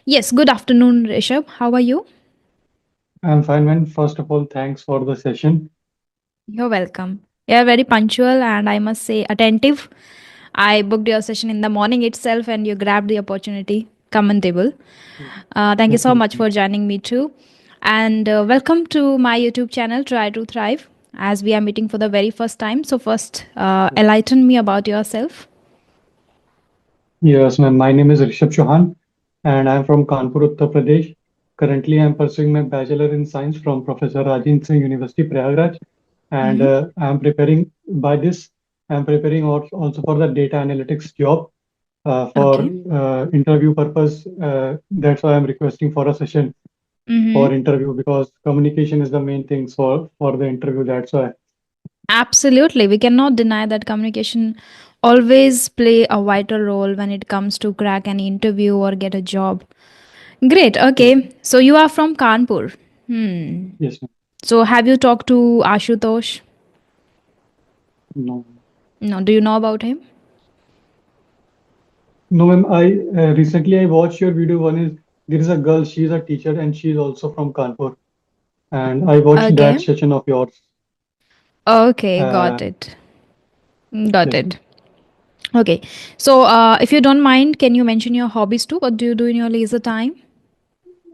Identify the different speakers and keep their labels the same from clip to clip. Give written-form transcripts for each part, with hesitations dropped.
Speaker 1: Yes, good afternoon, Rishabh. How are you?
Speaker 2: I'm fine, man. First of all, thanks for the session.
Speaker 1: You're welcome. You're very punctual and I must say attentive. I booked your session in the morning itself and you grabbed the opportunity. Commendable. Thank you
Speaker 2: Yes,
Speaker 1: so
Speaker 2: man.
Speaker 1: much for joining me too. And welcome to my YouTube channel, Try to Thrive, as we are meeting for the very first time. So, first, enlighten me about yourself.
Speaker 2: Yes, ma'am. My name is Rishabh Chauhan, and I'm from Kanpur, Uttar Pradesh. Currently, I'm pursuing my Bachelor in Science from Professor Rajendra Singh University, Prayagraj, and
Speaker 1: Hmm.
Speaker 2: I'm preparing by this. I'm preparing also for the data analytics job for
Speaker 1: Okay.
Speaker 2: interview purpose. That's why I'm requesting for a session for
Speaker 1: Mm-hmm.
Speaker 2: interview because communication is the main thing for the interview. That's why.
Speaker 1: Absolutely. We cannot deny that communication always play a vital role when it comes to crack an interview or get a job. Great.
Speaker 2: Yes,
Speaker 1: Okay. So you are from Kanpur. Hmm.
Speaker 2: yes, ma'am.
Speaker 1: So have you talked to Ashutosh?
Speaker 2: No.
Speaker 1: No. Do you know about him?
Speaker 2: No, ma'am. I recently I watched your video. One is there is a girl. She's a teacher and she's also from Kanpur. And I watched
Speaker 1: Okay.
Speaker 2: that session of yours.
Speaker 1: Okay.
Speaker 2: Uh,
Speaker 1: Got it. Got
Speaker 2: yes, ma'am.
Speaker 1: it. Okay. So if you don't mind, can you mention your hobbies too? What do you do in your leisure time?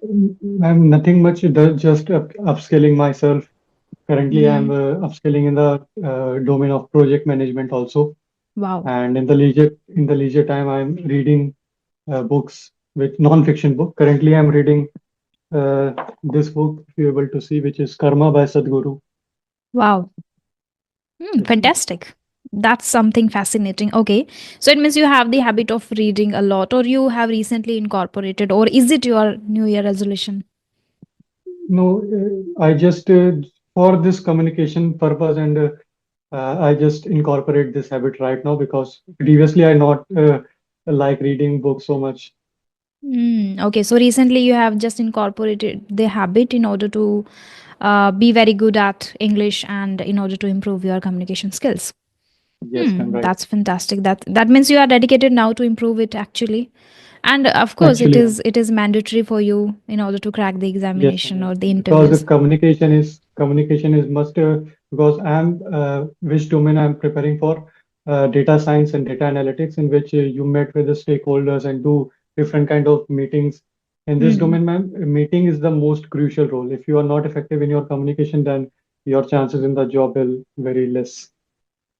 Speaker 2: I'm nothing much. Just upskilling myself. Currently, I'm
Speaker 1: Hmm.
Speaker 2: upskilling in the domain of project management also.
Speaker 1: Wow.
Speaker 2: And in the leisure time, I'm reading books with non-fiction book. Currently, I'm reading uh, this book, if you're able to see, which is Karma by Sadhguru.
Speaker 1: Wow.
Speaker 2: Yes, ma'am.
Speaker 1: Fantastic. That's something fascinating. Okay. So it means you have the habit of reading a lot, or you have recently incorporated, or is it your New Year resolution?
Speaker 2: No, I just for this communication purpose and I just incorporate this habit right now because previously I not like reading books so much.
Speaker 1: Okay. So recently you have just incorporated the habit in order to be very good at English and in order to improve your communication skills.
Speaker 2: Yes, I'm right.
Speaker 1: That's fantastic. That means you are dedicated now to improve it actually. And of course, it
Speaker 2: Actually,
Speaker 1: is it is mandatory for you in order to crack the
Speaker 2: yes,
Speaker 1: examination
Speaker 2: yes.
Speaker 1: or the
Speaker 2: Because the
Speaker 1: interviews.
Speaker 2: communication is must because I'm which domain I'm preparing for data science and data analytics in which you met with the stakeholders and do different kind of meetings. In this
Speaker 1: Hmm.
Speaker 2: domain, ma'am, meeting is the most crucial role. If you are not effective in your communication, then your chances in the job will very less.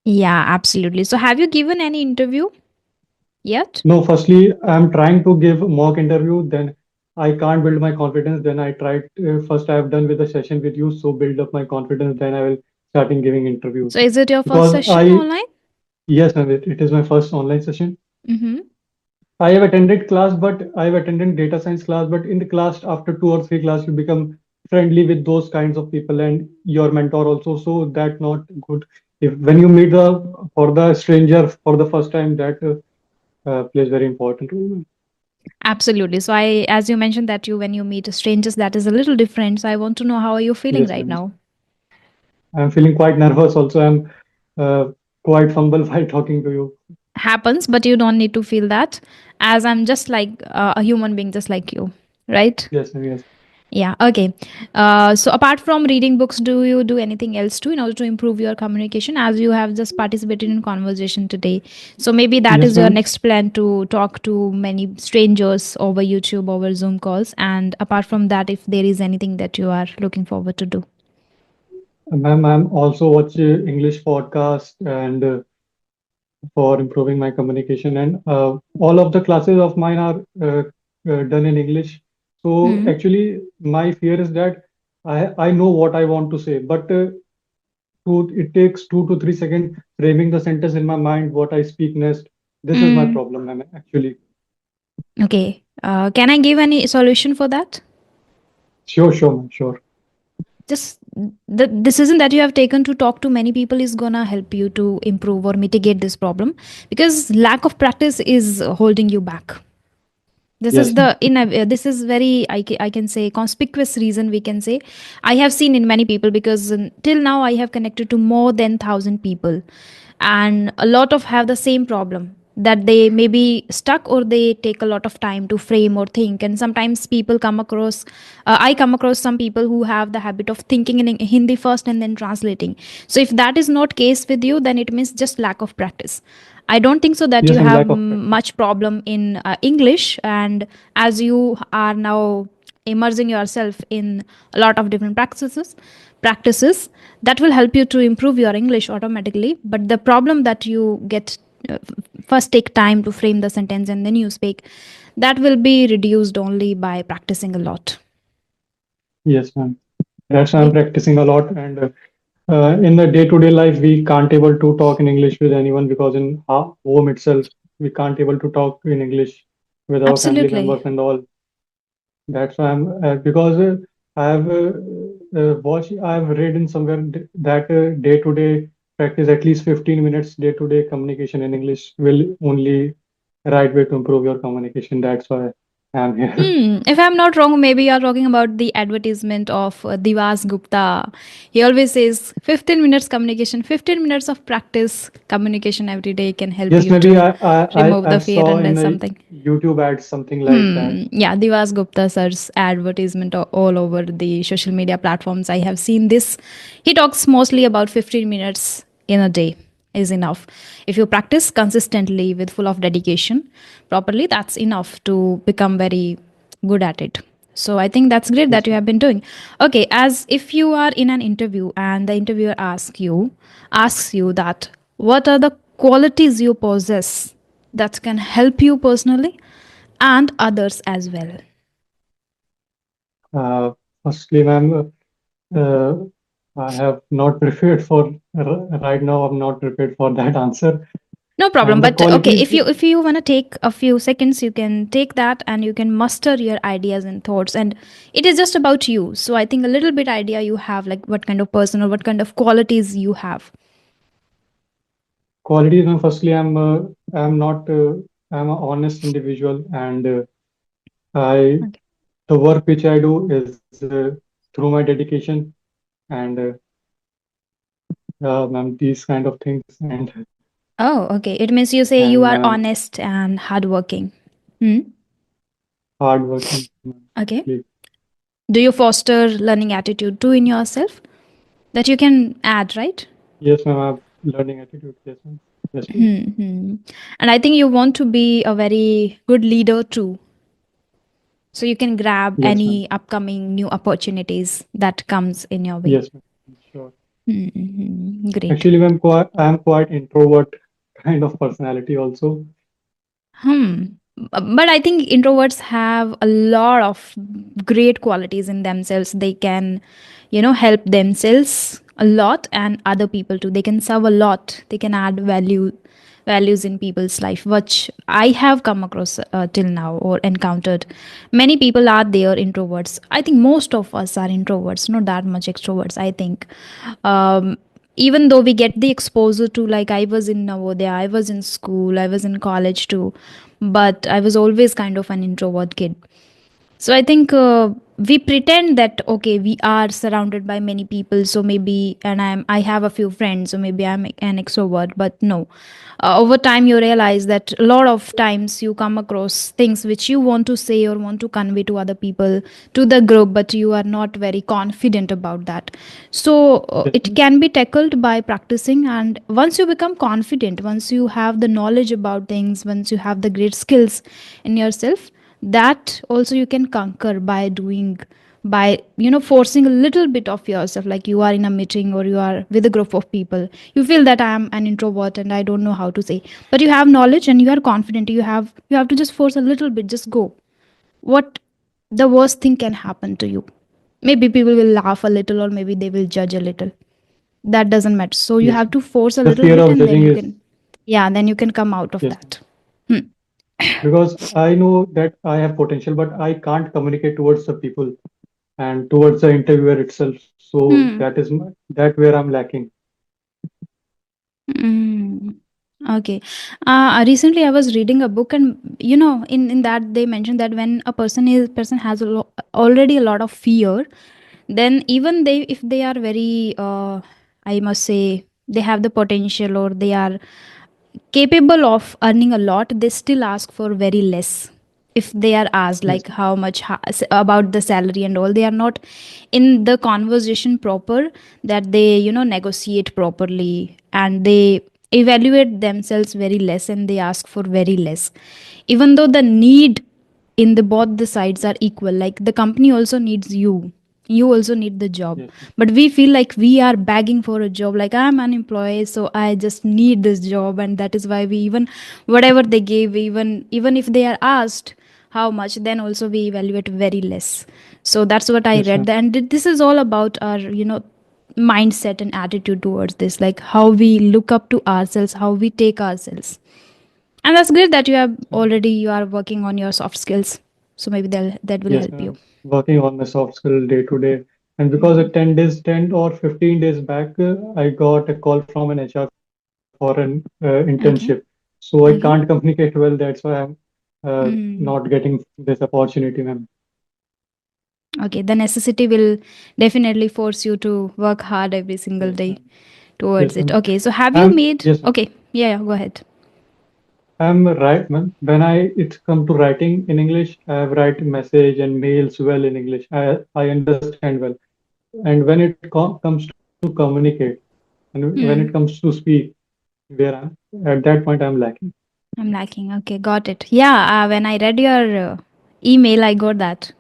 Speaker 1: Yeah, absolutely. So, have you given any interview yet?
Speaker 2: No, firstly, I'm trying to give mock interview, then I can't build my confidence. Then I tried first I have done with the session with you, so build up my confidence. Then I will starting giving
Speaker 1: So,
Speaker 2: interviews
Speaker 1: is it your first
Speaker 2: because
Speaker 1: session online?
Speaker 2: yes, ma'am, it is my first online session.
Speaker 1: Mm-hmm.
Speaker 2: I have attended class, but I have attended data science class. But in the class, after two or three class, you become friendly with those kinds of people and your mentor also. So that not good. If when you meet the for the stranger for the first time, that plays very important role.
Speaker 1: Absolutely. So, as you mentioned that when you meet strangers, that is a little different. So, I want to know how are you feeling
Speaker 2: Yes,
Speaker 1: right
Speaker 2: ma'am.
Speaker 1: now?
Speaker 2: I'm feeling quite nervous also. I'm quite fumble while talking to you.
Speaker 1: Happens, but you don't need to feel that, as I'm just like a human being, just like you, right?
Speaker 2: Yes, ma'am, yes.
Speaker 1: Yeah, okay. So apart from reading books, do you do anything else too in order to improve your communication as you have just participated in conversation today? So maybe that
Speaker 2: Yes,
Speaker 1: is your
Speaker 2: ma'am.
Speaker 1: next plan to talk to many strangers over YouTube, over Zoom calls. And apart from that, if there is anything that you are looking forward to do.
Speaker 2: Ma'am, I'm also watch English podcast and for improving my communication. And all of the classes of mine are done in English. So
Speaker 1: Hmm.
Speaker 2: actually, my fear is that I know what I want to say, but it takes 2 to 3 seconds framing the sentence in my mind what I speak next. This is my
Speaker 1: Mm.
Speaker 2: problem, ma'am. Actually,
Speaker 1: Okay. Can I give any solution for that?
Speaker 2: sure, sure, ma'am, sure.
Speaker 1: Just the decision that you have taken to talk to many people is gonna help you to improve or mitigate this problem, because lack of practice is holding you back. This is
Speaker 2: Yes, ma'am.
Speaker 1: the this is very I can say conspicuous reason, we can say. I have seen in many people, because till now I have connected to more than 1,000 people, and a lot of have the same problem. that they may be stuck, or they take a lot of time to frame or think. And sometimes people come across, I come across some people who have the habit of thinking in Hindi first and then translating. So if that is not case with you, then it means just lack of practice. I don't think so that
Speaker 2: Yes,
Speaker 1: you
Speaker 2: ma'am,
Speaker 1: have
Speaker 2: lack of practice.
Speaker 1: much problem in English. And as you are now immersing yourself in a lot of different practices that will help you to improve your English automatically. But the problem that you get, uh, first take time to frame the sentence and then you speak, that will be reduced only by practicing a lot.
Speaker 2: Yes, ma'am. That's why I'm
Speaker 1: Okay.
Speaker 2: practicing a lot. And in the day-to-day life, we can't able to talk in English with anyone because in our home itself, we can't able to talk in English with our family
Speaker 1: Absolutely.
Speaker 2: members and all. That's why I'm because I've watched, I've read in somewhere that day-to-day practice at least 15 minutes day-to-day communication in English will only right way to improve your communication. That's why I'm here.
Speaker 1: If I'm not wrong, maybe you're talking about the advertisement of Divas Gupta. He always says 15 minutes communication, 15 minutes of practice communication every day can help
Speaker 2: Yes,
Speaker 1: you
Speaker 2: maybe
Speaker 1: to remove
Speaker 2: I
Speaker 1: the fear
Speaker 2: saw
Speaker 1: and
Speaker 2: in a
Speaker 1: something.
Speaker 2: YouTube ad something like that.
Speaker 1: Yeah, Divas Gupta sir's advertisement all over the social media platforms. I have seen this. He talks mostly about 15 minutes in a day is enough. If you practice consistently with full of dedication properly, that's enough to become very good at it. So I think that's great that
Speaker 2: Yes,
Speaker 1: you
Speaker 2: ma'am.
Speaker 1: have been doing. Okay, as if you are in an interview and the interviewer asks you that what are the qualities you possess that can help you personally and others as well.
Speaker 2: Uh, Firstly, ma'am, uh, I have not prepared for right now. I'm not prepared for that answer.
Speaker 1: No problem,
Speaker 2: And the
Speaker 1: but okay,
Speaker 2: qualities,
Speaker 1: if you want to take a few seconds, you can take that and you can muster your ideas and thoughts, and it is just about you. So I think a little bit idea you have, like what kind of person or what kind of qualities you have.
Speaker 2: qualities, ma'am. Firstly, I'm not I'm an honest individual, and I
Speaker 1: Okay.
Speaker 2: the work which I do is through my dedication and ma'am, these kind of things and
Speaker 1: Oh, okay. It means you say you are
Speaker 2: ma'am,
Speaker 1: honest and hardworking. Hmm.
Speaker 2: hardworking, ma'am.
Speaker 1: Okay.
Speaker 2: Please.
Speaker 1: Do you foster learning attitude too in yourself that you can add, right?
Speaker 2: Yes, ma'am. I have learning attitude. Yes, ma'am. Yes, please.
Speaker 1: Hmm. And I think you want to be a very good leader too, so you can grab
Speaker 2: Yes, ma'am.
Speaker 1: any upcoming new opportunities that comes in your way.
Speaker 2: Yes, ma'am. Sure.
Speaker 1: Great.
Speaker 2: Actually, ma'am, I'm quite introvert kind of personality also.
Speaker 1: Hmm. But I think introverts have a lot of great qualities in themselves. They can, help themselves a lot and other people too. They can serve a lot. They can add values in people's life, which I have come across till now or encountered. Many people are there introverts. I think most of us are introverts, not that much extroverts. I think. Um, Even though we get the exposure to, like, I was in Navodaya, I was in school, I was in college too, but I was always kind of an introvert kid. So I think we pretend that okay, we are surrounded by many people, so maybe, and I have a few friends, so maybe I'm an extrovert. But no, over time you realize that a lot of times you come across things which you want to say or want to convey to other people, to the group, but you are not very confident about that. So
Speaker 2: Yes,
Speaker 1: it
Speaker 2: ma'am.
Speaker 1: can be tackled by practicing, and once you become confident, once you have the knowledge about things, once you have the great skills in yourself, that also you can conquer by doing, by forcing a little bit of yourself, like you are in a meeting or you are with a group of people, you feel that I am an introvert and I don't know how to say, but you have knowledge and you are confident, you have to just force a little bit, just go. What the worst thing can happen to you? Maybe people will laugh a little or maybe they will judge a little. That doesn't matter, so you
Speaker 2: Yes,
Speaker 1: have
Speaker 2: ma'am.
Speaker 1: to force a
Speaker 2: The
Speaker 1: little
Speaker 2: fear
Speaker 1: bit
Speaker 2: of
Speaker 1: and then
Speaker 2: judging
Speaker 1: you
Speaker 2: is
Speaker 1: can, yeah, then you can come out of
Speaker 2: yes, ma'am.
Speaker 1: that. Hmm.
Speaker 2: Because I know that I have potential, but I can't communicate towards the people and towards the interviewer itself. So
Speaker 1: Hmm.
Speaker 2: that where I'm lacking.
Speaker 1: Mm. Okay. Recently, I was reading a book, and in that they mentioned that when a person has already a lot of fear, then even they, if they are very, I must say, they have the potential or they are capable of earning a lot, they still ask for very less. If they are asked
Speaker 2: Yes.
Speaker 1: like how much about the salary and all, they are not in the conversation proper, that they negotiate properly, and they evaluate themselves very less, and they ask for very less, even though the need in the both the sides are equal. Like the company also needs you, you also need the job,
Speaker 2: Yes.
Speaker 1: but we feel like we are begging for a job, like I'm unemployed, so I just need this job, and that is why we even whatever they gave, even if they are asked how much, then also we evaluate very less. So that's what I
Speaker 2: Yes,
Speaker 1: read,
Speaker 2: ma'am.
Speaker 1: and this is all about our mindset and attitude towards this, like how we look up to ourselves, how we take ourselves. And that's great that you have
Speaker 2: Yes, ma'am.
Speaker 1: already you are working on your soft skills, so maybe that will
Speaker 2: Yes,
Speaker 1: help you.
Speaker 2: ma'am. Working on my soft skill day to day. And because
Speaker 1: Hmm.
Speaker 2: at 10 days, 10 or 15 days back, I got a call from an HR for an internship.
Speaker 1: Okay.
Speaker 2: So I can't
Speaker 1: Okay.
Speaker 2: communicate well. That's why I'm not
Speaker 1: Mm.
Speaker 2: getting this opportunity, ma'am.
Speaker 1: Okay, the necessity will definitely force you to work hard every single
Speaker 2: Yes,
Speaker 1: day
Speaker 2: ma'am.
Speaker 1: towards
Speaker 2: Yes,
Speaker 1: it.
Speaker 2: ma'am.
Speaker 1: Okay, so have you made.
Speaker 2: Yes, ma'am.
Speaker 1: Okay, yeah, yeah, go ahead.
Speaker 2: I'm right, ma'am. When it's come to writing in English, I have write message and mails well in English. I understand well. And when it comes to communicate, and when it comes
Speaker 1: Hmm.
Speaker 2: to speak, where I'm at that point, I'm lacking.
Speaker 1: I'm lacking. Okay, got it. Yeah, when I read your email, I got that.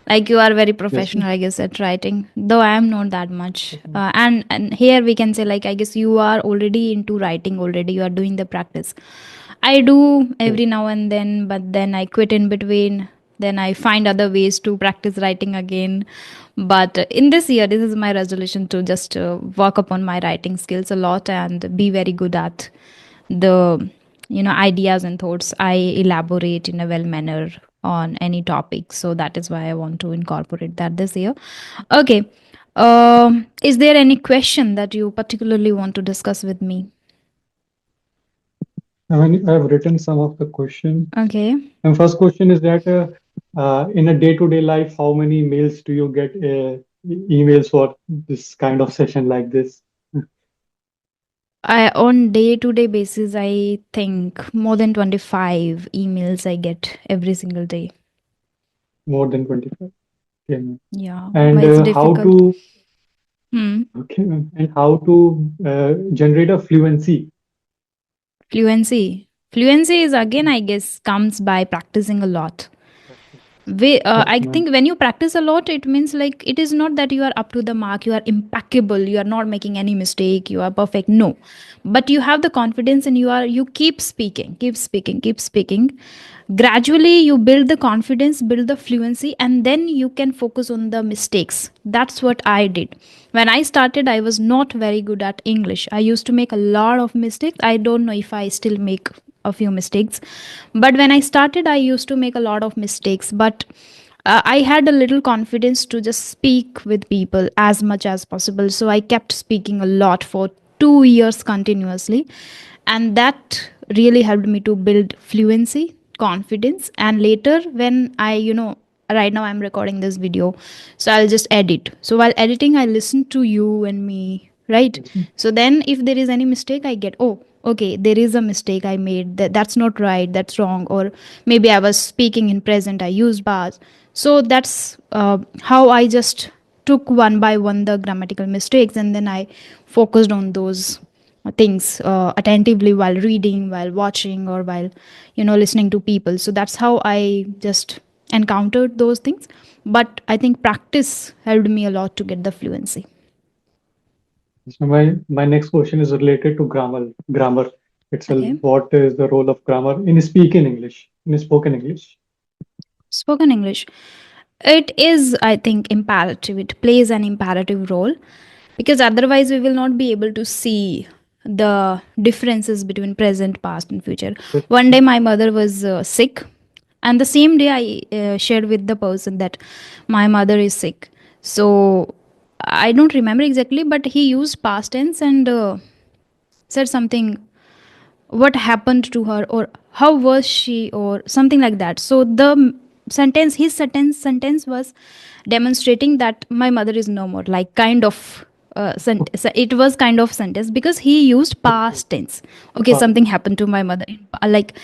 Speaker 1: Like you are very
Speaker 2: Yes, ma'am.
Speaker 1: professional, I guess, at writing. Though I am not that much.
Speaker 2: Yes, ma'am.
Speaker 1: And here we can say, like, I guess you are already into writing already. You are doing the practice. I do
Speaker 2: Yes,
Speaker 1: every now and then, but then I quit in between. Then I find other ways to practice writing again. But in this year, this is my resolution to just work upon my writing skills a lot and be very good at the ideas and thoughts I elaborate in a well manner on any topic. So that is why I want to incorporate that this year. Okay. Is there any question that you particularly want to discuss with me?
Speaker 2: I mean, I've written some of the questions.
Speaker 1: Okay.
Speaker 2: And first question is that in a day-to-day life, how many mails do you get emails for this kind of session like this?
Speaker 1: I on day to day basis, I think more than 25 emails I get every single day.
Speaker 2: More than 25. Okay, ma'am.
Speaker 1: Yeah,
Speaker 2: And
Speaker 1: but it's
Speaker 2: how
Speaker 1: difficult.
Speaker 2: to
Speaker 1: Hmm.
Speaker 2: okay, ma'am. And how to generate a fluency?
Speaker 1: Fluency is again, I guess, comes by practicing a lot.
Speaker 2: Practice.
Speaker 1: I
Speaker 2: Okay, ma'am.
Speaker 1: think when you practice a lot, it means like it is not that you are up to the mark, you are impeccable, you are not making any mistake, you are perfect. No, but you have the confidence, and you keep speaking, keep speaking, keep speaking. Gradually, you build the confidence, build the fluency, and then you can focus on the mistakes. That's what I did. When I started, I was not very good at English. I used to make a lot of mistakes. I don't know if I still make a few mistakes, but when I started, I used to make a lot of mistakes. But I had a little confidence to just speak with people as much as possible. So I kept speaking a lot for 2 years continuously. And that really helped me to build fluency, confidence. And later, when right now I'm recording this video, so I'll just edit. So while editing, I listen to you and me, right?
Speaker 2: Yes, ma'am.
Speaker 1: So then if there is any mistake, I get, oh, okay, there is a mistake I made, that's not right, that's wrong. Or maybe I was speaking in present, I used bars. So that's how I just took one by one the grammatical mistakes, and then I focused on those things attentively while reading, while watching, or while listening to people. So that's how I just encountered those things. But I think practice helped me a lot to get the fluency.
Speaker 2: So my next question is related to grammar itself.
Speaker 1: Okay.
Speaker 2: What is the role of grammar in speaking English, in spoken English?
Speaker 1: Spoken English, it is, I think, imperative. It plays an imperative role, because otherwise we will not be able to see the differences between present, past, and future.
Speaker 2: Yes,
Speaker 1: One day my mother was sick, and the same day I shared with the person that my mother is sick. So I don't remember exactly, but he used past tense and said something, what happened to her, or how was she, or something like that. So the sentence his sentence was demonstrating that my mother is no more, like kind of so it was kind of sentence because he used
Speaker 2: Okay.
Speaker 1: past tense. Okay,
Speaker 2: Fast.
Speaker 1: something happened to my mother. Like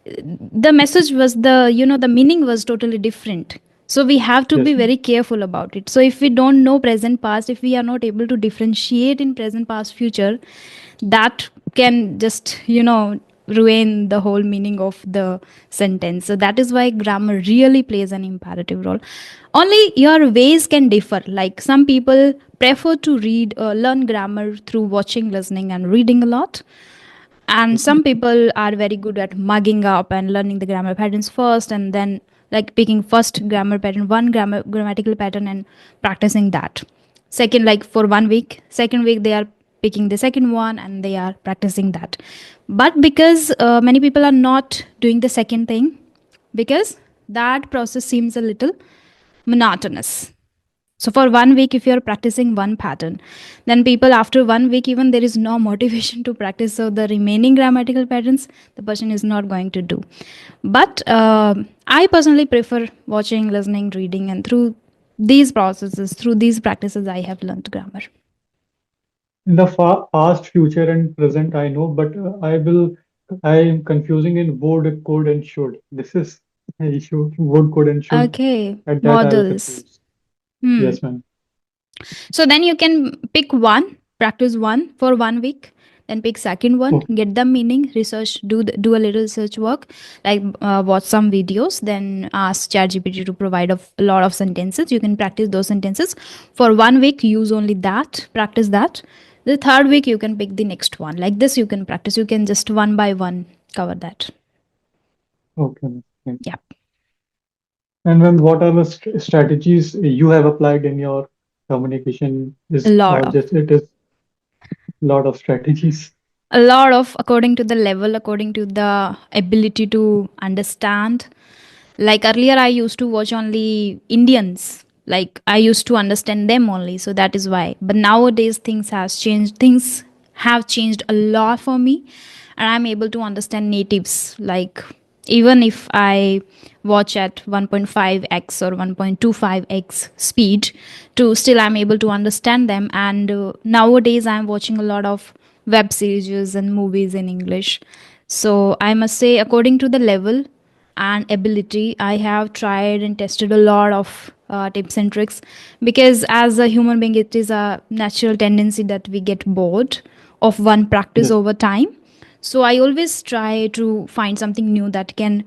Speaker 1: the message was the meaning was totally different. So we have to
Speaker 2: Yes,
Speaker 1: be
Speaker 2: ma'am.
Speaker 1: very careful about it. So if we don't know present past, if we are not able to differentiate in present past future, that can just ruin the whole meaning of the sentence. So that is why grammar really plays an imperative role. Only your ways can differ. Like some people prefer to learn grammar through watching, listening, and reading a lot, and
Speaker 2: Yes, ma'am.
Speaker 1: some people are very good at mugging up and learning the grammar patterns first, and then like picking first grammar pattern, one grammatical pattern, and practicing that. Second, like for 1 week, second week they are picking the second one and they are practicing that. But because many people are not doing the second thing, because that process seems a little monotonous. So for 1 week, if you're practicing one pattern, then people after 1 week, even there is no motivation to practice. So the remaining grammatical patterns, the person is not going to do. But I personally prefer watching, listening, reading, and through these processes, through these practices, I have learned grammar.
Speaker 2: In the past, future, and present, I know, but I am confusing in would, could, and should. This is an issue. Would, could, and should.
Speaker 1: Okay,
Speaker 2: At that, I'll
Speaker 1: models.
Speaker 2: confuse.
Speaker 1: Hmm.
Speaker 2: Yes, ma'am.
Speaker 1: So then you can pick one, practice one for 1 week, then pick second one,
Speaker 2: Okay.
Speaker 1: get the meaning, research, do a little research work, like watch some videos, then ask ChatGPT to provide a lot of sentences. You can practice those sentences for 1 week. Use only that, practice that. The third week you can pick the next one. Like this, you can practice. You can just one by one cover that.
Speaker 2: Okay, ma'am. Thank you.
Speaker 1: Yeah,
Speaker 2: And ma'am, what are the strategies you have applied in your communication?
Speaker 1: a
Speaker 2: Is
Speaker 1: lot
Speaker 2: not
Speaker 1: of.
Speaker 2: just it is a lot of strategies.
Speaker 1: A lot of, according to the level, according to the ability to understand. Like earlier I used to watch only Indians, like I used to understand them only, so that is why. But nowadays things have changed a lot for me, and I'm able to understand natives. Like even if I watch at 1.5x or 1.25x speed, to still I'm able to understand them. And nowadays I'm watching a lot of web series and movies in English. So I must say, according to the level and ability, I have tried and tested a lot of tips and tricks, because as a human being, it is a natural tendency that we get bored of one practice
Speaker 2: Yes.
Speaker 1: over time. So I always try to find something new that can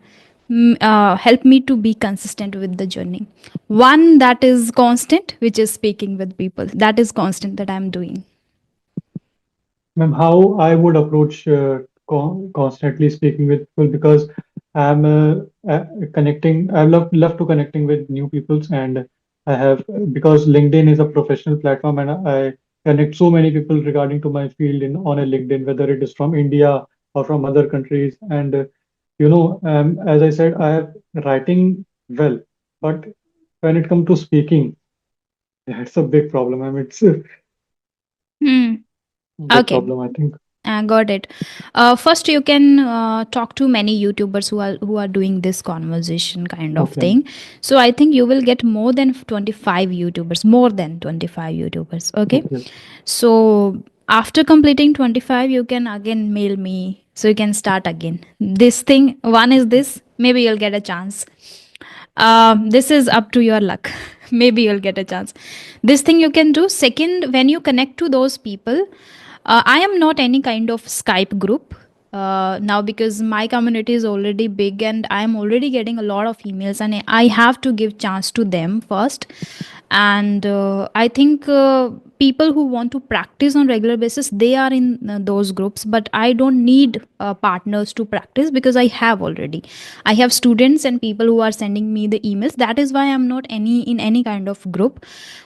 Speaker 1: help me to be consistent with the journey. One that is constant, which is speaking with people, that is constant that I'm doing.
Speaker 2: Ma'am, how I would approach constantly speaking with people, because I'm connecting. I love to connecting with new peoples, and I have, because LinkedIn is a professional platform, and I connect so many people regarding to my field in on a LinkedIn, whether it is from India or from other countries. And as I said, I have writing well, but when it comes to speaking, it's a big problem. I mean, it's a
Speaker 1: Hmm.
Speaker 2: big
Speaker 1: Okay.
Speaker 2: problem, I think.
Speaker 1: Got it. First, you can talk to many YouTubers who are doing this conversation kind of
Speaker 2: Okay, ma'am.
Speaker 1: thing. So I think you will get more than 25 YouTubers, more than 25 YouTubers. Okay.
Speaker 2: Okay.
Speaker 1: So after completing 25, you can again mail me. So you can start again. This thing, one is this. Maybe you'll get a chance. This is up to your luck. Maybe you'll get a chance. This thing you can do. Second, when you connect to those people, I am not any kind of Skype group now, because my community is already big and I am already getting a lot of emails, and I have to give chance to them first. And I think people who want to practice on regular basis, they are in those groups. But I don't need partners to practice, because I have already. I have students and people who are sending me the emails. That is why I'm not any kind of group.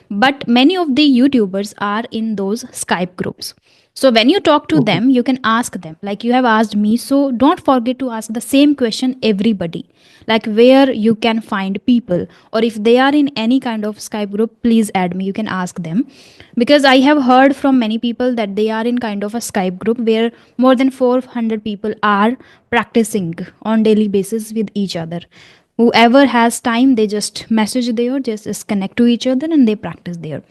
Speaker 1: But many of the YouTubers are in those Skype groups. So when you talk to
Speaker 2: Okay.
Speaker 1: them, you can ask them, like you have asked me. So don't forget to ask the same question everybody, like where you can find people, or if they are in any kind of Skype group, please add me. You can ask them, because I have heard from many people that they are in kind of a Skype group where more than 400 people are practicing on daily basis with each other. Whoever has time, they just message there, just connect to each other and they practice there.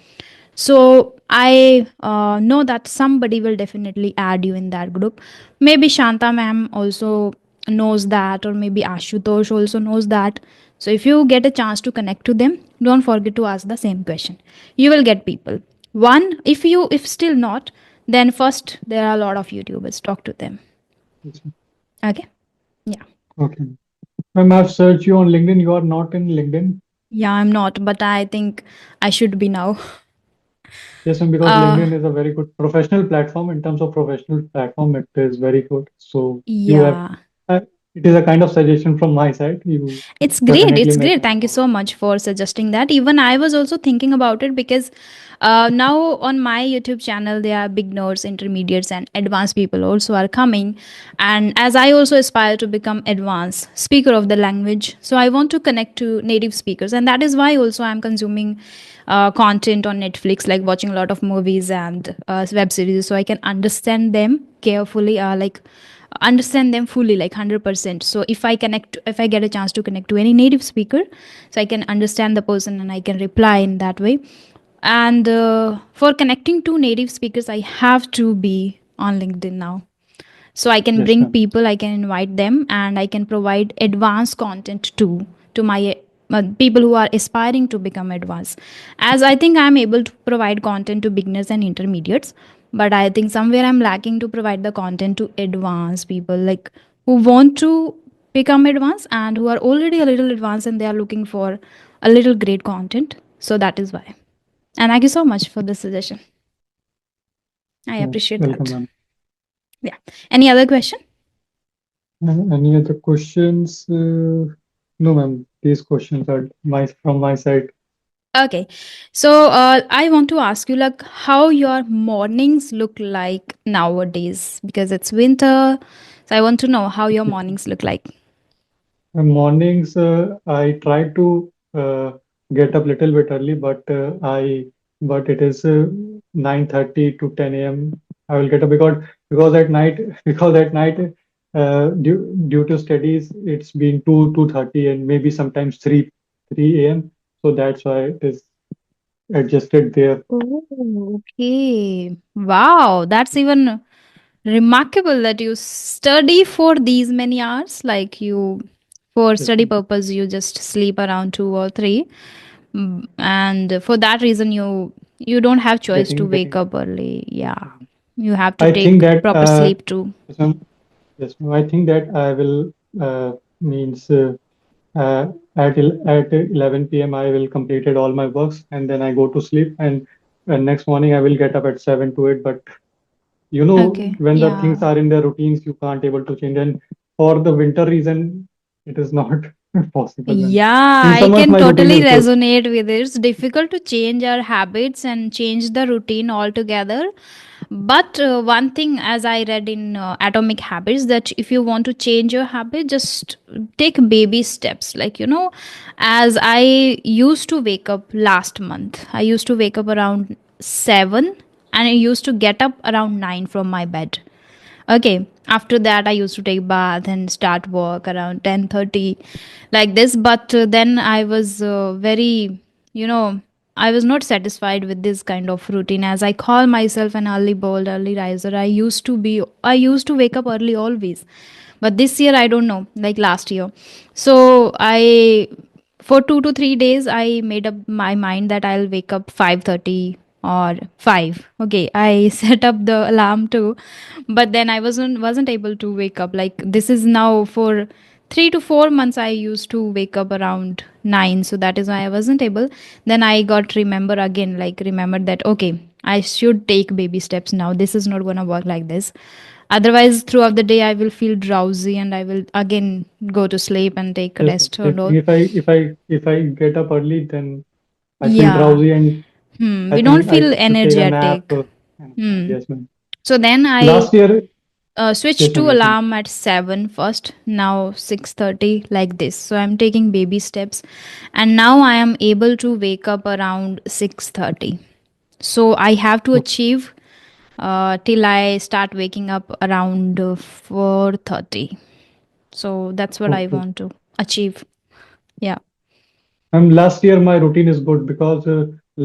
Speaker 1: So I know that somebody will definitely add you in that group. Maybe Shanta ma'am also knows that, or maybe Ashutosh also knows that. So if you get a chance to connect to them, don't forget to ask the same question. You will get people. One, if still not, then first there are a lot of YouTubers. Talk to them.
Speaker 2: Yes,
Speaker 1: Okay. Yeah.
Speaker 2: okay. Ma'am, I've searched you on LinkedIn. You are not in LinkedIn.
Speaker 1: Yeah, I'm not, but I think I should be now.
Speaker 2: Yes, ma'am, because
Speaker 1: Uh
Speaker 2: LinkedIn is a very good professional platform. In terms of professional platform, it is very good. So you have,
Speaker 1: yeah.
Speaker 2: uh, it is a kind of suggestion from my side. You
Speaker 1: It's great.
Speaker 2: definitely
Speaker 1: It's
Speaker 2: may
Speaker 1: great.
Speaker 2: come
Speaker 1: Thank you
Speaker 2: across.
Speaker 1: so much for suggesting that. Even I was also thinking about it because now on my YouTube channel, there are beginners, intermediates, and advanced people also are coming. And as I also aspire to become advanced speaker of the language, so I want to connect to native speakers, and that is why also I'm consuming content on Netflix, like watching a lot of movies and web series, so I can understand them carefully. Like understand them fully, like 100%. So if I get a chance to connect to any native speaker, so I can understand the person and I can reply in that way. And for connecting to native speakers, I have to be on LinkedIn now, so I can
Speaker 2: Yes,
Speaker 1: bring
Speaker 2: ma'am.
Speaker 1: people, I can invite them, and I can provide advanced content to my people who are aspiring to become advanced. As I think I'm able to provide content to beginners and intermediates, but I think somewhere I'm lacking to provide the content to advanced people, like who want to become advanced and who are already a little advanced and they are looking for a little great content. So that is why. And thank you so much for this suggestion. I
Speaker 2: Yes,
Speaker 1: appreciate
Speaker 2: welcome,
Speaker 1: that.
Speaker 2: ma'am.
Speaker 1: Yeah. Any other question?
Speaker 2: Any other questions? No, ma'am. These questions are my from my side.
Speaker 1: Okay. So I want to ask you like how your mornings look like nowadays because it's winter. So I want to know how your
Speaker 2: Yes.
Speaker 1: mornings look like.
Speaker 2: Mornings, I try to get up little bit early, but it is 9:30 to 10 a.m. I will get up because at night because at night due to studies it's been 2:30 and maybe sometimes 3 a.m. So that's why it is adjusted there.
Speaker 1: Oh, okay. Wow, that's even remarkable that you study for these many hours. Like you, for
Speaker 2: Yes,
Speaker 1: study
Speaker 2: ma'am.
Speaker 1: purpose, you just sleep around 2 or 3. And for that reason, you don't have choice to wake
Speaker 2: Getting
Speaker 1: up early. Yeah, you have to
Speaker 2: I think
Speaker 1: take
Speaker 2: that
Speaker 1: proper sleep too.
Speaker 2: yes, ma'am. Yes, ma'am. I think that I will means. Uh, at 11 p.m. I will completed all my works and then I go to sleep and next morning I will get up at 7 to 8. But
Speaker 1: Okay.
Speaker 2: when the things
Speaker 1: Yeah.
Speaker 2: are in their routines, you can't able to change. And for the winter reason, it is not possible. And
Speaker 1: Yeah,
Speaker 2: in
Speaker 1: I
Speaker 2: summers,
Speaker 1: can
Speaker 2: my routine
Speaker 1: totally
Speaker 2: is good.
Speaker 1: resonate with it. It's difficult to change our habits and change the routine altogether. But one thing, as I read in Atomic Habits, that if you want to change your habit, just take baby steps. Like, as I used to wake up last month, I used to wake up around 7 and I used to get up around 9 from my bed. Okay, after that I used to take bath and start work around 10:30 like this. But then I was very, you know I was not satisfied with this kind of routine. As I call myself an early bird, early riser, I used to wake up early always. But this year I don't know, like last year. So I for 2 to 3 days I made up my mind that I'll wake up 5:30 or 5. Okay, I set up the alarm too, but then I wasn't able to wake up. Like this is now for 3 to 4 months I used to wake up around 9, so that is why I wasn't able. Then I got remember again, like remembered that okay, I should take baby steps now. This is not going to work like this. Otherwise throughout the day I will feel drowsy and I will again go to sleep and take
Speaker 2: Yes, ma'am.
Speaker 1: rest and
Speaker 2: Same
Speaker 1: all.
Speaker 2: thing. If I get up early, then I feel
Speaker 1: Yeah.
Speaker 2: drowsy and I
Speaker 1: We don't
Speaker 2: think I
Speaker 1: feel
Speaker 2: should take a nap.
Speaker 1: energetic. Hmm.
Speaker 2: Yes, ma'am.
Speaker 1: So then I
Speaker 2: Last year,
Speaker 1: switch
Speaker 2: yes, ma'am.
Speaker 1: to
Speaker 2: Yes, ma'am.
Speaker 1: alarm at 7 first, now 6:30 like this. So I'm taking baby steps and now I am able to wake up around 6:30. So I have to
Speaker 2: Okay.
Speaker 1: achieve till I start waking up around 4:30. So that's what I
Speaker 2: Okay.
Speaker 1: want to achieve. Yeah.
Speaker 2: Last year my routine is good because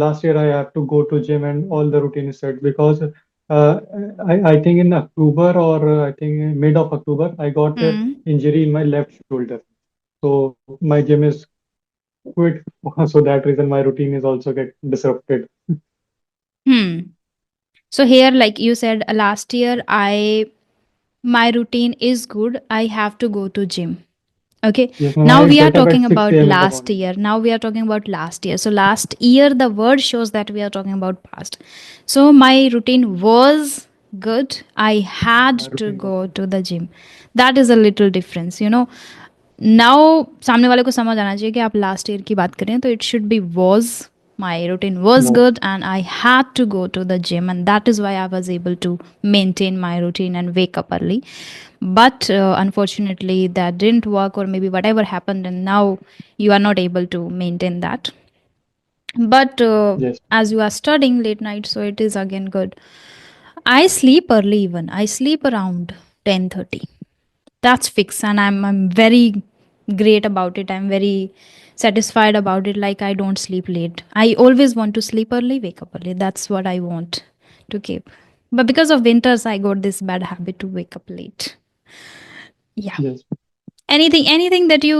Speaker 2: last year I have to go to gym and all the routine is set because I think in October or I think mid of October I got a
Speaker 1: Hmm.
Speaker 2: injury in my left shoulder. So my gym is quit. So that reason my routine is also get disrupted.
Speaker 1: Hmm. So here, like you said, last year, I my routine is good. I have to go to gym. Okay.
Speaker 2: Yes, ma'am.
Speaker 1: Now
Speaker 2: I
Speaker 1: we are
Speaker 2: get up
Speaker 1: talking
Speaker 2: at 6
Speaker 1: about
Speaker 2: a.m. in the
Speaker 1: last
Speaker 2: morning.
Speaker 1: year. Now we are talking about last year. So last year, the word shows that we are talking about past. So my routine was good. I had
Speaker 2: My
Speaker 1: to
Speaker 2: routine was
Speaker 1: go
Speaker 2: good.
Speaker 1: to the gym. That is a little difference, you know. Now सामने वाले को समझ आना चाहिए कि आप last year की बात करें तो it should be was my routine was
Speaker 2: Was
Speaker 1: good and I had to go to the gym and that is why I was able to maintain my routine and wake up early. But unfortunately, that didn't work, or maybe whatever happened, and now you are not able to maintain that. But
Speaker 2: yes,
Speaker 1: as you are studying late night, so it is again good. I sleep early, even I sleep around 10:30. That's fixed, and I'm very great about it. I'm very satisfied about it. Like, I don't sleep late. I always want to sleep early, wake up early. That's what I want to keep. But because of winters, I got this bad habit to wake up late. Yeah.
Speaker 2: yes.
Speaker 1: Anything that you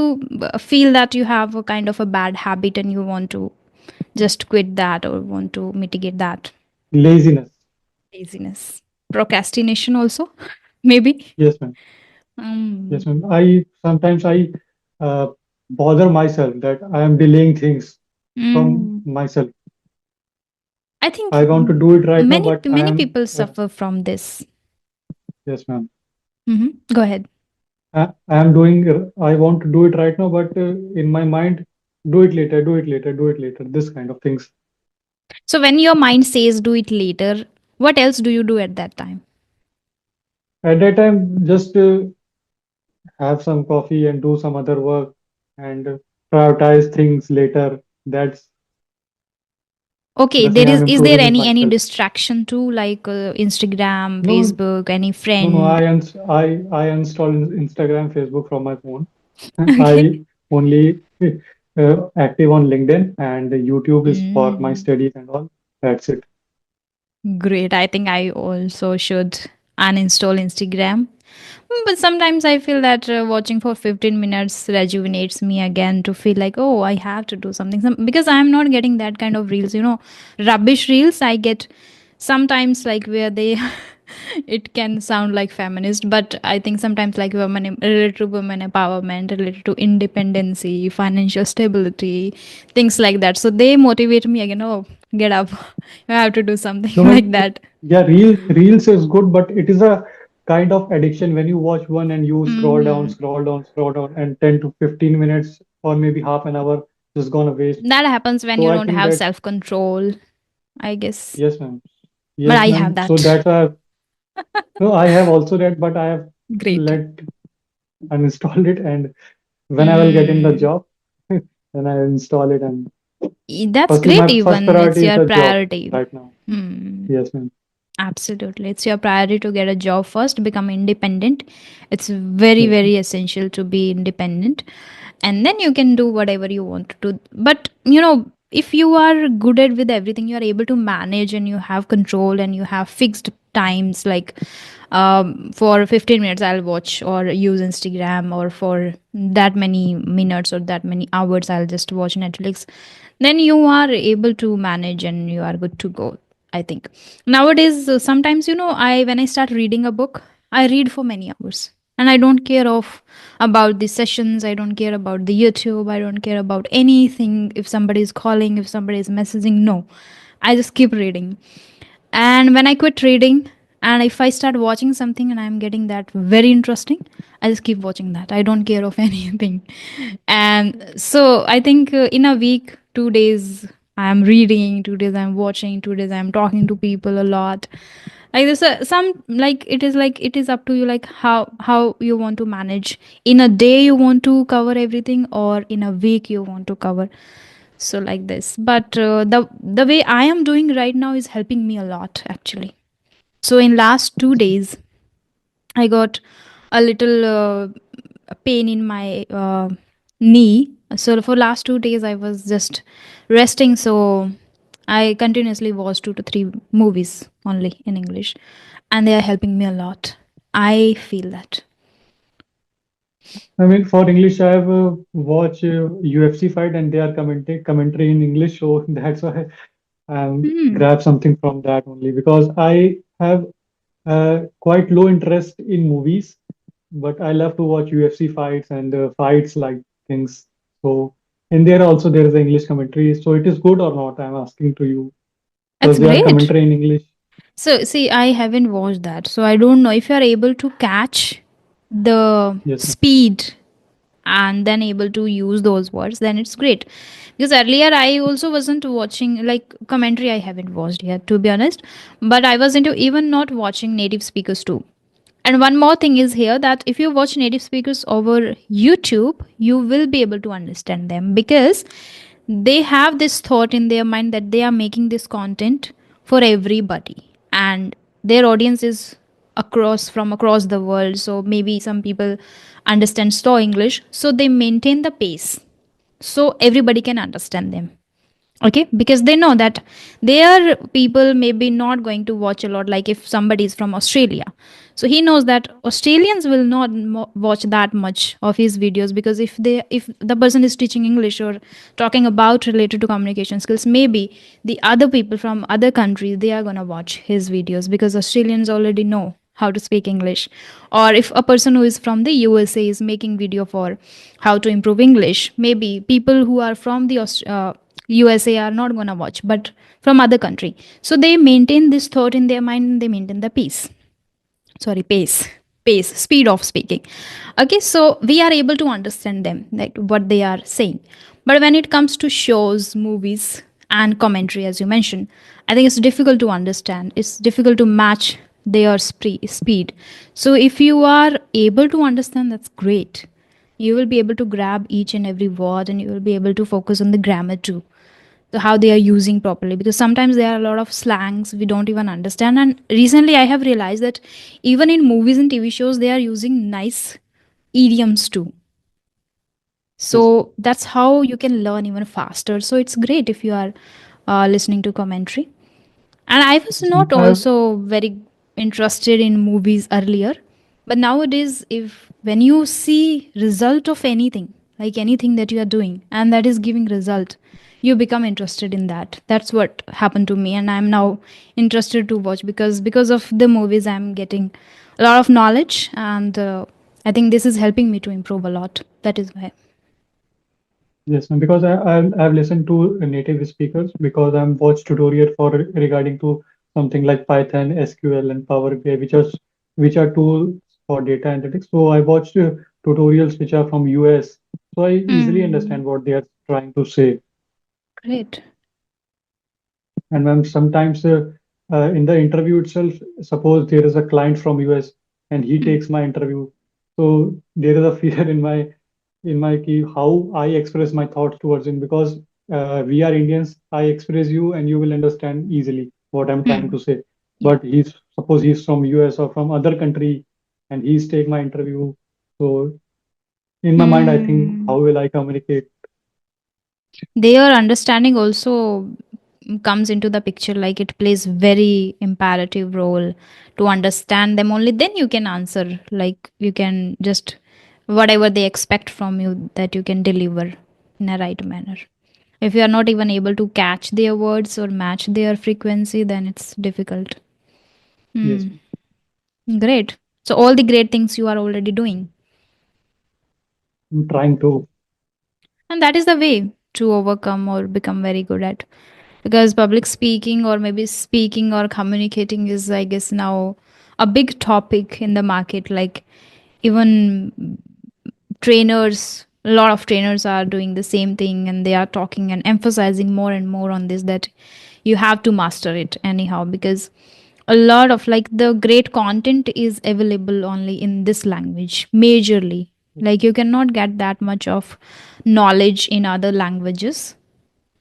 Speaker 1: feel that you have a kind of a bad habit and you want to just quit that or want to mitigate that?
Speaker 2: Laziness.
Speaker 1: Laziness, procrastination also, maybe.
Speaker 2: Yes, ma'am. Yes,
Speaker 1: um,
Speaker 2: ma'am. I sometimes I uh, bother myself that I am delaying things from
Speaker 1: mm,
Speaker 2: myself.
Speaker 1: I think
Speaker 2: I want to do it right now,
Speaker 1: many
Speaker 2: but I
Speaker 1: many
Speaker 2: am
Speaker 1: people suffer from this.
Speaker 2: yes, ma'am.
Speaker 1: Go ahead.
Speaker 2: I am doing. I want to do it right now, but in my mind, do it later, do it later, do it later. This kind of things.
Speaker 1: So when your mind says do it later, what else do you do at that time?
Speaker 2: At that time, just have some coffee and do some other work and prioritize things later. That's
Speaker 1: Okay,
Speaker 2: the thing
Speaker 1: there
Speaker 2: I'm
Speaker 1: is there
Speaker 2: improving in
Speaker 1: any
Speaker 2: myself.
Speaker 1: distraction too, like Instagram,
Speaker 2: No,
Speaker 1: Facebook, any
Speaker 2: no.
Speaker 1: friend?
Speaker 2: I uninstall Instagram, Facebook from my phone.
Speaker 1: Okay.
Speaker 2: I only active on LinkedIn and YouTube is for my
Speaker 1: Mm,
Speaker 2: studies and all. That's it.
Speaker 1: great. I think I also should uninstall Instagram. But sometimes I feel that watching for 15 minutes rejuvenates me again to feel like, oh, I have to do something. Because I'm not getting that kind of reels, rubbish reels. I get sometimes like where they, it can sound like feminist, but I think sometimes like related to women empowerment, related to independency, financial stability, things like that. So they motivate me again, oh, get up. You have to do something
Speaker 2: No,
Speaker 1: like
Speaker 2: ma'am.
Speaker 1: that.
Speaker 2: Yeah, reels is good, but it is a kind of addiction when you watch one and you scroll down,
Speaker 1: Hmm.
Speaker 2: scroll down, scroll down, and 10 to 15 minutes or maybe half an hour just gonna waste.
Speaker 1: That happens when
Speaker 2: So
Speaker 1: you
Speaker 2: I
Speaker 1: don't
Speaker 2: think
Speaker 1: have
Speaker 2: that
Speaker 1: self control, I guess.
Speaker 2: yes, ma'am.
Speaker 1: But
Speaker 2: Yes,
Speaker 1: I have
Speaker 2: ma'am. So
Speaker 1: that.
Speaker 2: that's why no, I have also that, but I have
Speaker 1: Great.
Speaker 2: let uninstalled it, and when I will get in the
Speaker 1: Mm.
Speaker 2: job, then I install it. And
Speaker 1: That's
Speaker 2: firstly,
Speaker 1: great,
Speaker 2: my first
Speaker 1: even. It's
Speaker 2: priority is
Speaker 1: your
Speaker 2: the job
Speaker 1: priority.
Speaker 2: right now.
Speaker 1: Hmm.
Speaker 2: Yes, ma'am.
Speaker 1: Absolutely. It's your priority to get a job first, become independent. It's very,
Speaker 2: Yes,
Speaker 1: very essential to be independent. And then you can do whatever you want to do. But, if you are good at with everything, you are able to manage and you have control and you have fixed times, like for 15 minutes I'll watch or use Instagram, or for that many minutes or that many hours I'll just watch Netflix, then you are able to manage and you are good to go, I think. Nowadays, sometimes, I when I start reading a book, I read for many hours and I don't care of about the sessions, I don't care about the YouTube, I don't care about anything. If somebody is calling, if somebody is messaging, no, I just keep reading. And when I quit reading, and if I start watching something and I'm getting that very interesting, I just keep watching that. I don't care of anything. And so I think in a week, 2 days I'm reading, 2 days I'm watching, 2 days I'm talking to people a lot. Like this, some like it is up to you, like how you want to manage. In a day you want to cover everything, or in a week you want to cover. So like this, but the way I am doing right now is helping me a lot, actually. So in last 2 days I got a little pain in my knee. So for last 2 days I was just resting. So I continuously watch 2 to 3 movies only in English, and they are helping me a lot. I feel that.
Speaker 2: I mean, for English, I have watched UFC fight and they are commentary in English, so that's why
Speaker 1: Hmm.
Speaker 2: grab something from that only because I have quite low interest in movies, but I love to watch UFC fights and fights like things. So in there also there is English commentary. So it is good or not? I'm asking to you
Speaker 1: That's
Speaker 2: because they are
Speaker 1: great.
Speaker 2: commentary in English.
Speaker 1: So, see, I haven't watched that. So, I don't know if you are able to catch the
Speaker 2: Yes, ma'am.
Speaker 1: speed and then able to use those words, then it's great. Because earlier, I also wasn't watching like commentary, I haven't watched yet, to be honest. But I was into even not watching native speakers too. And one more thing is here that if you watch native speakers over YouTube, you will be able to understand them because they have this thought in their mind that they are making this content for everybody and their audience is across the world. So maybe some people understand slow English, so they maintain the pace so everybody can understand them. Okay, because they know that their people maybe not going to watch a lot, like if somebody is from Australia, so he knows that Australians will not watch that much of his videos, because if the person is teaching English or talking about related to communication skills, maybe the other people from other countries, they are going to watch his videos because Australians already know how to speak English. Or if a person who is from the USA is making video for how to improve English, maybe people who are from the USA are not gonna watch, but from other country. So they maintain this thought in their mind and they maintain the peace. Sorry, pace, speed of speaking. Okay, so we are able to understand them, like what they are saying. But when it comes to shows, movies, and commentary, as you mentioned, I think it's difficult to understand. It's difficult to match their speed. So if you are able to understand, that's great. You will be able to grab each and every word and you will be able to focus on the grammar too, so how they are using properly, because sometimes there are a lot of slangs we don't even understand. And recently I have realized that even in movies and TV shows they are using nice idioms too.
Speaker 2: Yes, ma'am.
Speaker 1: So that's how you can learn even faster. So it's great if you are listening to commentary. And I was
Speaker 2: Yes, ma'am.
Speaker 1: not also very interested in movies earlier, but nowadays, if when you see result of anything, like anything that you are doing and that is giving result, you become interested in that. That's what happened to me, and I'm now interested to watch because of the movies I'm getting a lot of knowledge, and I think this is helping me to improve a lot. That is why.
Speaker 2: Yes, ma'am. Because I've listened to native speakers because I'm watched tutorial for regarding to something like Python, SQL, and Power BI, which are tools for data analytics. So I watched tutorials which are from US, so I easily
Speaker 1: Hmm.
Speaker 2: understand what they are trying to say.
Speaker 1: Great.
Speaker 2: And ma'am, sometimes in the interview itself, suppose there is a client from US and he
Speaker 1: Hmm.
Speaker 2: takes my interview, so there is a fear in my key how I express my thoughts towards him because we are Indians. I express you and you will understand easily what I'm trying
Speaker 1: Hmm.
Speaker 2: to say.
Speaker 1: Yeah.
Speaker 2: But he's suppose he's from US or from other country and he's take my interview. So in my mind, I think
Speaker 1: Hmm.
Speaker 2: how will I communicate?
Speaker 1: Their understanding also comes into the picture, like it plays very imperative role to understand them. Only then you can answer, like you can just whatever they expect from you, that you can deliver in a right manner. If you are not even able to catch their words or match their frequency, then it's difficult.
Speaker 2: Yes,
Speaker 1: Hmm. Great. So all the great things you are already doing,
Speaker 2: I'm trying to.
Speaker 1: and that is the way to overcome or become very good at, because public speaking or maybe speaking or communicating is, I guess, now a big topic in the market. Like even trainers, a lot of trainers are doing the same thing, and they are talking and emphasizing more and more on this, that you have to master it anyhow, because a lot of like the great content is available only in this language majorly. Like you cannot get that much of knowledge in other languages,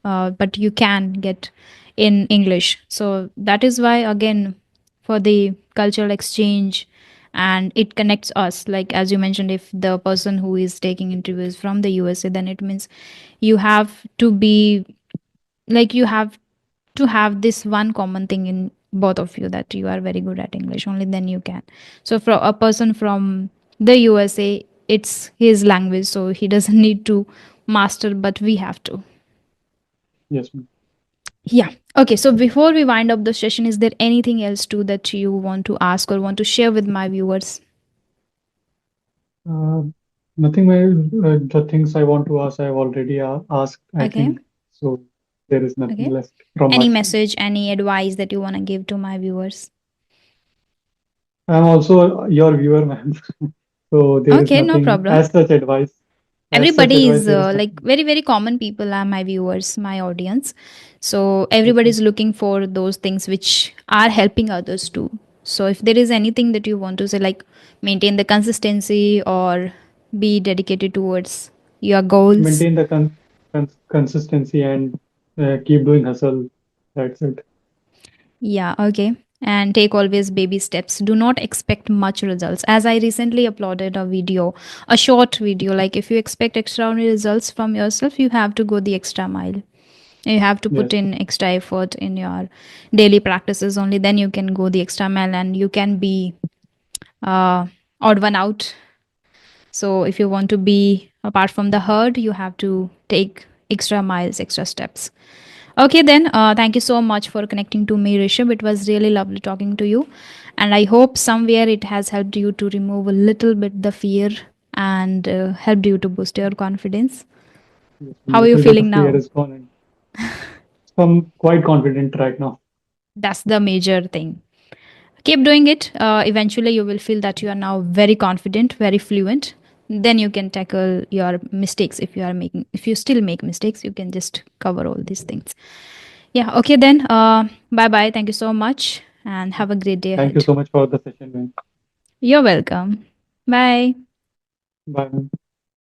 Speaker 1: but you can get in English. So that is why, again, for the cultural exchange, and it connects us. Like as you mentioned, if the person who is taking interviews from the USA, then it means you have to be like you have to have this one common thing in both of you, that you are very good at English. Only then you can. So for a person from the USA, it's his language, so he doesn't need to master, but we have to.
Speaker 2: Yes, ma'am.
Speaker 1: Yeah. Okay. So before we wind up the session, is there anything else too that you want to ask or want to share with my viewers?
Speaker 2: Uh, Nothing. The things I want to ask, I have already asked, I
Speaker 1: Okay.
Speaker 2: think. So there is nothing
Speaker 1: Okay.
Speaker 2: left from my
Speaker 1: Any
Speaker 2: side.
Speaker 1: message, any advice that you want to give to my viewers?
Speaker 2: I'm also your viewer, ma'am. So there is
Speaker 1: Okay, no
Speaker 2: nothing
Speaker 1: problem.
Speaker 2: as such advice. As such
Speaker 1: Everybody
Speaker 2: advice,
Speaker 1: is
Speaker 2: there is
Speaker 1: like
Speaker 2: nothing.
Speaker 1: very, very common people are my viewers, my audience. So everybody
Speaker 2: Okay.
Speaker 1: is looking for those things which are helping others too. So if there is anything that you want to say, like maintain the consistency or be dedicated towards your goals.
Speaker 2: Maintain the consistency and keep doing hustle. That's it.
Speaker 1: Yeah, okay. And take always baby steps. Do not expect much results. As I recently uploaded a video, a short video, like if you expect extraordinary results from yourself, you have to go the extra mile. You have to put
Speaker 2: Yes.
Speaker 1: in extra effort in your daily practices. Only then you can go the extra mile and you can be uh, odd one out. So if you want to be apart from the herd, you have to take extra miles, extra steps. Okay, then. Thank you so much for connecting to me, Rishabh. It was really lovely talking to you. And I hope somewhere it has helped you to remove a little bit the fear and helped you to boost your confidence.
Speaker 2: Yes.
Speaker 1: How are you
Speaker 2: Little bit
Speaker 1: feeling
Speaker 2: of fear
Speaker 1: now?
Speaker 2: is gone, and I'm quite confident right now.
Speaker 1: That's the major thing. Keep doing it. Eventually, you will feel that you are now very confident, very fluent. Then you can tackle your mistakes. If you still make mistakes, you can just cover all these things. Yeah, okay then. Bye bye. Thank you so much and have a great day
Speaker 2: Thank you
Speaker 1: ahead.
Speaker 2: so much for the session, man.
Speaker 1: You're welcome. Bye.
Speaker 2: Bye, man.